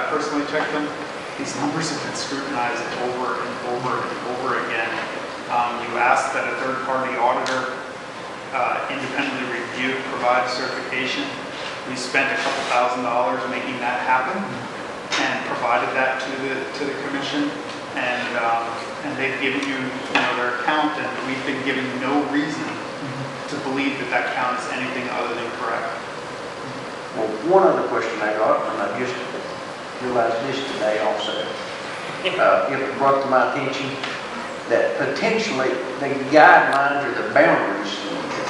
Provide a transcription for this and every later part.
personally checked them. These numbers have been scrutinized over and over and over again. You asked that a third-party auditor independently review, provide certification. We spent a couple $1,000s making that happen, and provided that to the commission, and they've given you, their account, and we've been given no reason to believe that count is anything other than correct. Well, one other question I got, and I just realized this today also. It was brought to my attention that potentially the guidelines or the boundaries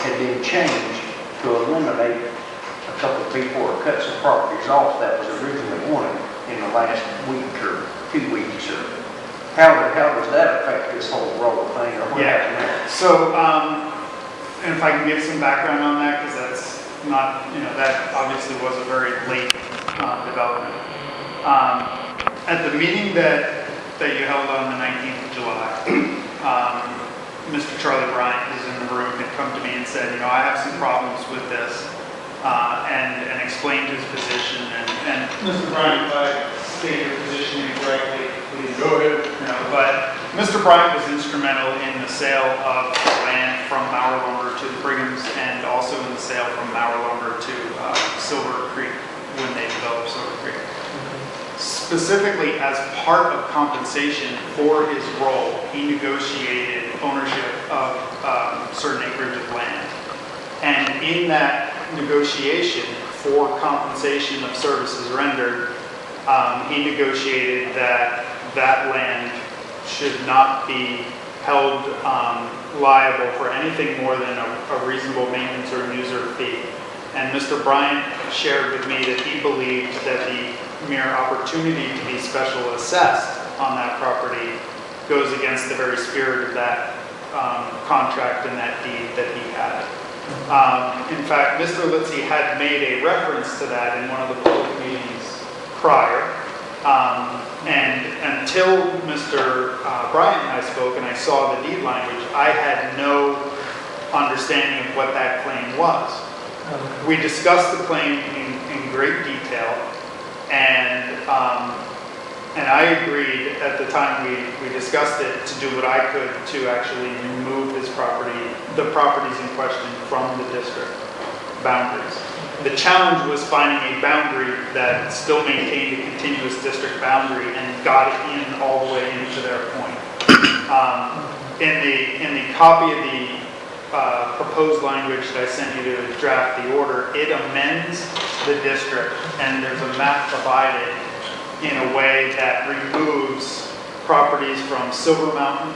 had been changed to eliminate a couple of people or cut some properties off that was originally wanted in the last week or 2 weeks. Or how does that affect this whole roll thing? Or what happened there? So, and if I can give some background on that, because that's not, that obviously was a very late development. At the meeting that you held on the 19th of July, Mr. Charlie Bryant, who's in the room, had come to me and said, I have some problems with this, and explained his position. And Mr. Bryant, if I state your position incorrectly, please go ahead. But Mr. Bryant was instrumental in the sale of land from Mauer Lumber to the Brighams, and also in the sale from Mauer Lumber to Silver Creek when they developed Silver Creek. Specifically, as part of compensation for his role, he negotiated ownership of certain acreage of land. And in that negotiation for compensation of services rendered, he negotiated that land should not be held liable for anything more than a reasonable maintenance or user fee. And Mr. Bryant shared with me that he believed that the mere opportunity to be special assessed on that property goes against the very spirit of that contract and that deed that he had. In fact, Mr. Litzy had made a reference to that in one of the public meetings prior. And until Mr. Bryant and I spoke and I saw the deed language, I had no understanding of what that claim was. We discussed the claim in great detail, and I agreed at the time we discussed it to do what I could to actually remove his property, the properties in question, from the district boundaries. The challenge was finding a boundary that still maintained a continuous district boundary and got it in all the way into their point. In the copy of the proposed language that I sent you to draft the order, it amends the district, and there's a map provided in a way that removes properties from Silver Mountain,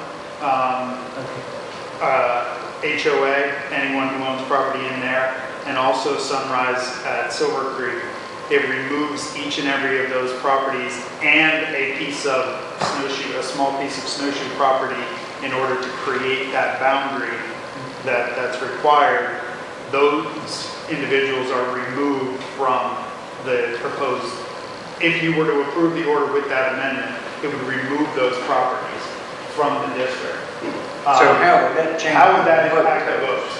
HOA, anyone who owns property in there, and also Sunrise at Silver Creek. It removes each and every of those properties and a piece of snowshoe, a small piece of snowshoe property, in order to create that boundary that's required. Those individuals are removed from the proposed. If you were to approve the order with that amendment, it would remove those properties from the district. So how would that change? How would that impact the votes?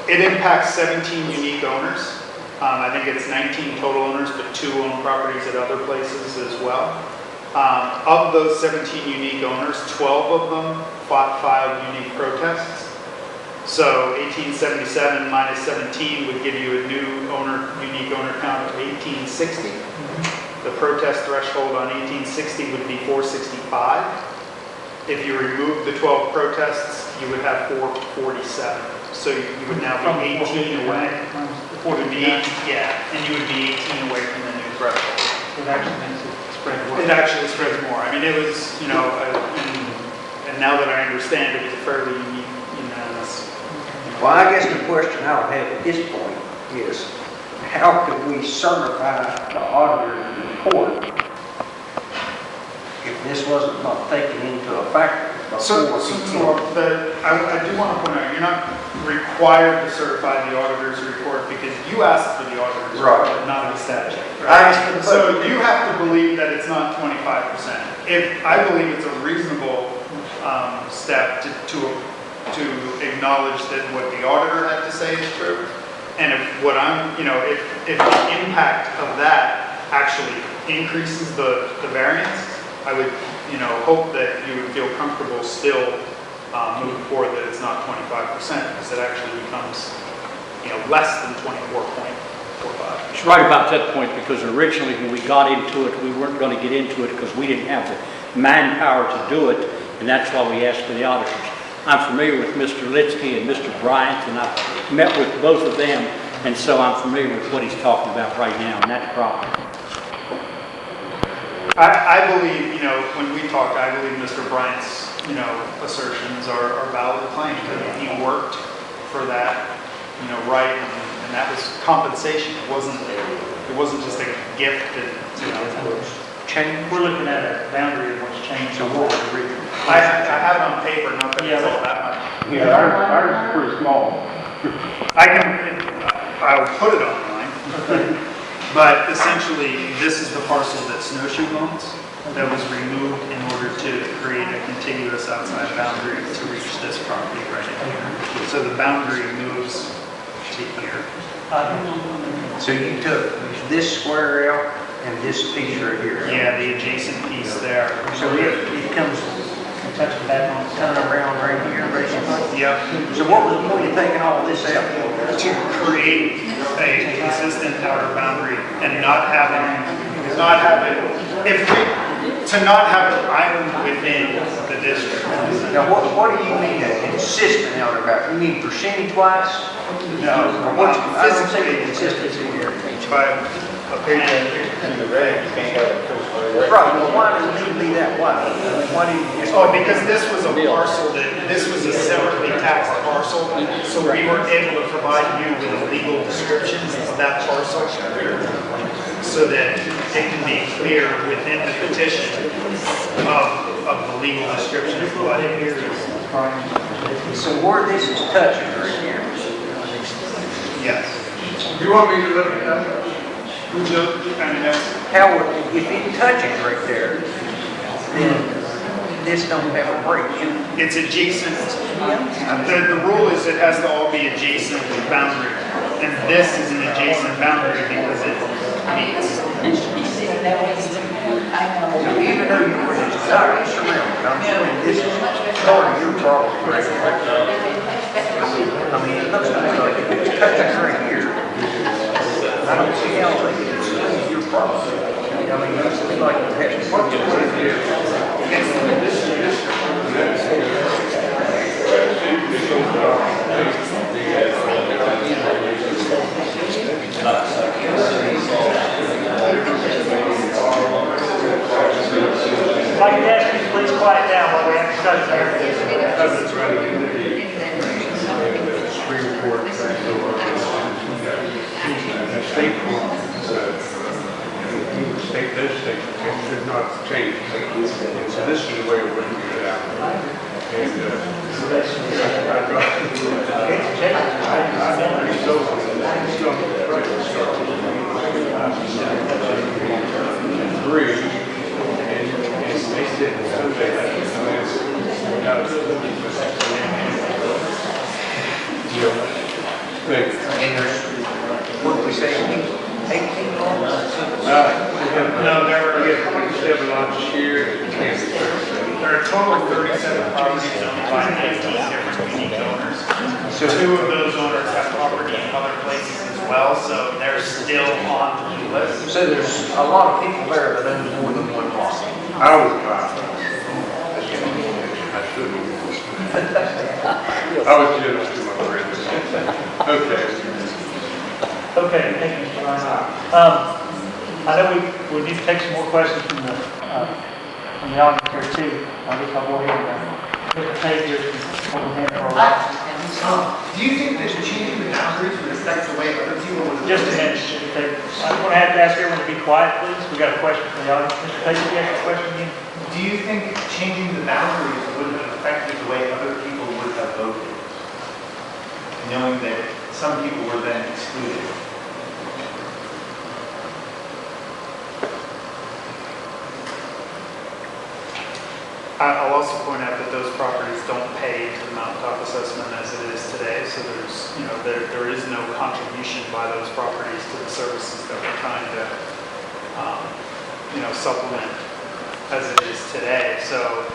It impacts 17 unique owners. I think it's 19 total owners, but 2 own properties at other places as well. Of those 17 unique owners, 12 of them filed unique protests. So 1877 minus 17 would give you a new unique owner count of 1860. The protest threshold on 1860 would be 465. If you remove the 12 protests, you would have 447. So you would now be 18 away. And you would be 18 away from the new threshold. It actually makes it spread more. It actually spreads more. I mean, it was, and now that I understand, it was a fairly unique, unanimous. Well, I guess the question I would have at this point is, how could we certify the auditor's report if this wasn't not taken into effect? I do want to point out, you're not required to certify the auditor's report because you asked for the auditor's report, not the statute. Right? So you have to believe that it's not 25%. If I believe it's a reasonable step to acknowledge that what the auditor had to say is true, and if what if the impact of that actually increases the variance, I would, hope that you would feel comfortable still moving forward that it's not 25%, because it actually becomes, less than 24.45. It's right about that point, because originally when we got into it, we weren't going to get into it because we didn't have the manpower to do it, and that's why we asked for the auditors. I'm familiar with Mr. Litsky and Mr. Bryant, and I've met with both of them, and so I'm familiar with what he's talking about right now, and that's proper. I believe, when we talked, I believe Mr. Bryant's, assertions are valid claims. That he worked for that, right, and that was compensation. It wasn't just a gift that, Change. We're looking at a boundary of what's changed. So what was the original? I have it on paper, not that it's all that much. Yeah, ours is pretty small. I'll put it online. But essentially, this is the parcel that Snowshoe owns that was removed in order to create a contiguous outside boundary to reach this property right in here. So the boundary moves to here. So you took this square out and this piece right here. Yeah, the adjacent piece there. So it comes, Touch the back on. kind of around right here, basically. Yep. So what was the point of taking all this out? To create a consistent outer boundary and not have an island within the district. Now, what do you mean a consistent outer boundary? You mean percentage-wise? No, What's physically consistency here? but In the red, you can't have it. Right, well, why does it need to be that wide? Why do you just... oh, because this was a parcel this was a separately taxed parcel, so we were able to provide you with a legal description of that parcel so that it can be clear within the petition of the legal description of what it is. So where this is touching right here, Yes. You want me to look at that? how would, if it touches right there, then this don't have a break in it. It's adjacent. The rule is it has to all be adjacent boundary. And this is an adjacent boundary because it meets. So even though you were just surrounded, I'm saying this is part of your property right here. I mean, it looks to me like if it's touching right here, I don't see how it's your property. I mean, it looks to me like it has to If I could ask you to please quiet down while we have discussion here. State legislature should not change. So this is the way we're looking at it out. And agree. And they said someday And there's, what do we say, 18 lots? No, there are 27 lots here. There are a total of 37 properties owned by 19 different unique owners. So 2 of those owners have property in other places as well, so they're still on the list. So there's a lot of people there that own more than one lot. I was fine. I shouldn't. I was generous to my friends. Okay. Okay, thank you, Mr. Ryan. I know we need to take some more questions from the audience here too. I guess I'll go ahead and put the tape here over here for a while. Do you think that changing the boundaries would affect the way other people would? Just a minute. I'm going to have to ask everyone to be quiet, please. We got a question from the audience. Mr. Page, you have a question again? Do you think changing the boundaries would have affected the way other people would have voted? Knowing that some people were then excluded? I'll also point out that those properties don't pay to the mountaintop assessment as it is today, so there is no contribution by those properties to the services that we're trying to supplement as it is today. So